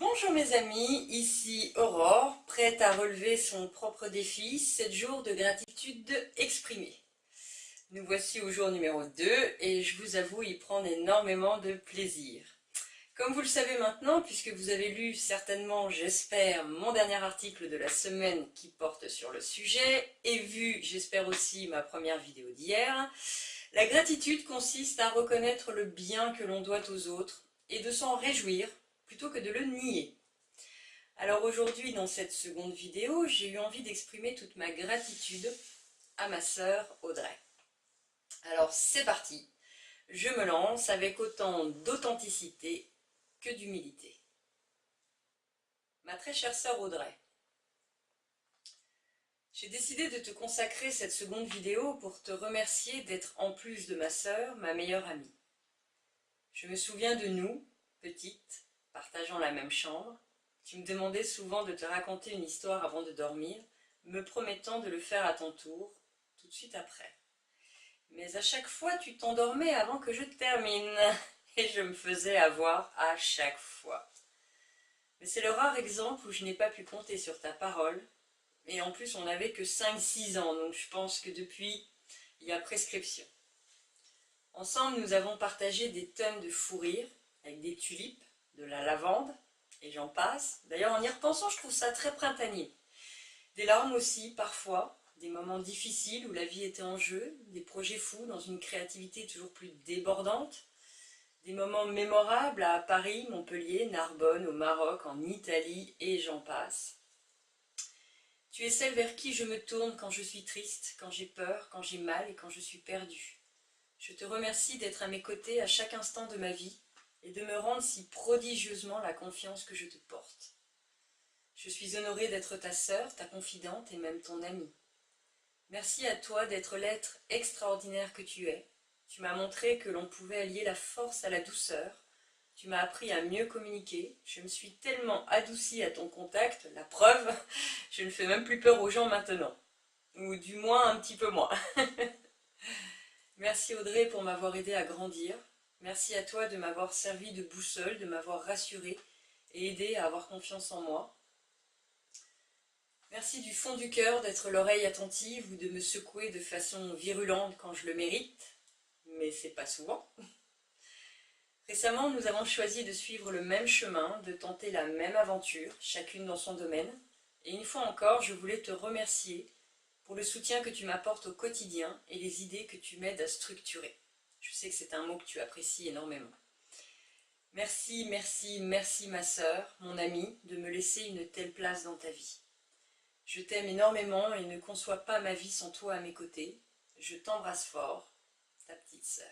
Bonjour mes amis, ici Aurore, prête à relever son propre défi, 7 jours de gratitude exprimée. Nous voici au jour numéro 2 et je vous avoue y prendre énormément de plaisir. Comme vous le savez maintenant, puisque vous avez lu certainement, j'espère, mon dernier article de la semaine qui porte sur le sujet, et vu, j'espère aussi, ma première vidéo d'hier, la gratitude consiste à reconnaître le bien que l'on doit aux autres et de s'en réjouir plutôt que de le nier. Alors aujourd'hui, dans cette seconde vidéo, j'ai eu envie d'exprimer toute ma gratitude à ma sœur Audrey. Alors c'est parti, je me lance avec autant d'authenticité que d'humilité. Ma très chère sœur Audrey, j'ai décidé de te consacrer cette seconde vidéo pour te remercier d'être, en plus de ma sœur, ma meilleure amie. Je me souviens de nous, petites, partageant la même chambre. Tu me demandais souvent de te raconter une histoire avant de dormir, me promettant de le faire à ton tour, tout de suite après. Mais à chaque fois, tu t'endormais avant que je termine, et je me faisais avoir à chaque fois. Mais c'est le rare exemple où je n'ai pas pu compter sur ta parole, et en plus on n'avait que 5-6 ans, donc je pense que depuis, il y a prescription. Ensemble, nous avons partagé des tonnes de fou rire, avec des tulipes, de la lavande, et j'en passe. D'ailleurs, en y repensant, je trouve ça très printanier. Des larmes aussi, parfois, des moments difficiles où la vie était en jeu, des projets fous dans une créativité toujours plus débordante, des moments mémorables à Paris, Montpellier, Narbonne, au Maroc, en Italie, et j'en passe. Tu es celle vers qui je me tourne quand je suis triste, quand j'ai peur, quand j'ai mal et quand je suis perdue. Je te remercie d'être à mes côtés à chaque instant de ma vie et de me rendre si prodigieusement la confiance que je te porte. Je suis honorée d'être ta sœur, ta confidente et même ton amie. Merci à toi d'être l'être extraordinaire que tu es. Tu m'as montré que l'on pouvait allier la force à la douceur. Tu m'as appris à mieux communiquer. Je me suis tellement adoucie à ton contact, la preuve, je ne fais même plus peur aux gens maintenant. Ou du moins un petit peu moins. Merci Audrey pour m'avoir aidé à grandir. Merci à toi de m'avoir servi de boussole, de m'avoir rassuré et aidé à avoir confiance en moi. Merci du fond du cœur d'être l'oreille attentive ou de me secouer de façon virulente quand je le mérite, mais c'est pas souvent. Récemment, nous avons choisi de suivre le même chemin, de tenter la même aventure, chacune dans son domaine. Et une fois encore, je voulais te remercier pour le soutien que tu m'apportes au quotidien et les idées que tu m'aides à structurer. Je sais que c'est un mot que tu apprécies énormément. Merci, merci, merci ma sœur, mon amie, de me laisser une telle place dans ta vie. Je t'aime énormément et ne conçois pas ma vie sans toi à mes côtés. Je t'embrasse fort, ta petite sœur.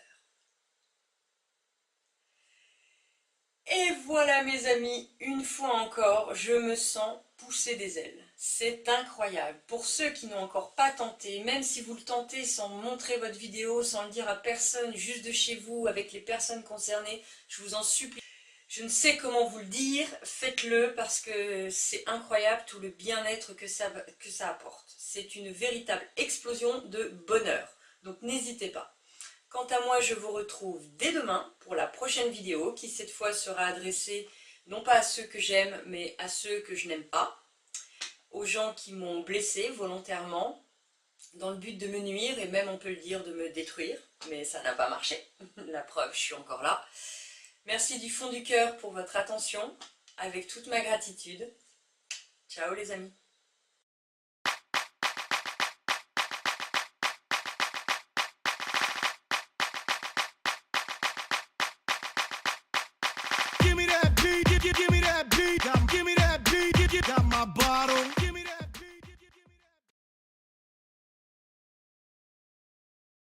Et voilà mes amis, une fois encore, je me sens pousser des ailes. C'est incroyable. Pour ceux qui n'ont encore pas tenté, même si vous le tentez sans montrer votre vidéo, sans le dire à personne, juste de chez vous, avec les personnes concernées, je vous en supplie. Je ne sais comment vous le dire, faites-le parce que c'est incroyable tout le bien-être que ça apporte. C'est une véritable explosion de bonheur. Donc n'hésitez pas. Quant à moi, je vous retrouve dès demain pour la prochaine vidéo qui cette fois sera adressée non pas à ceux que j'aime, mais à ceux que je n'aime pas, aux gens qui m'ont blessé volontairement, dans le but de me nuire et même on peut le dire de me détruire, mais ça n'a pas marché, la preuve, je suis encore là. Merci du fond du cœur pour votre attention, avec toute ma gratitude. Ciao les amis.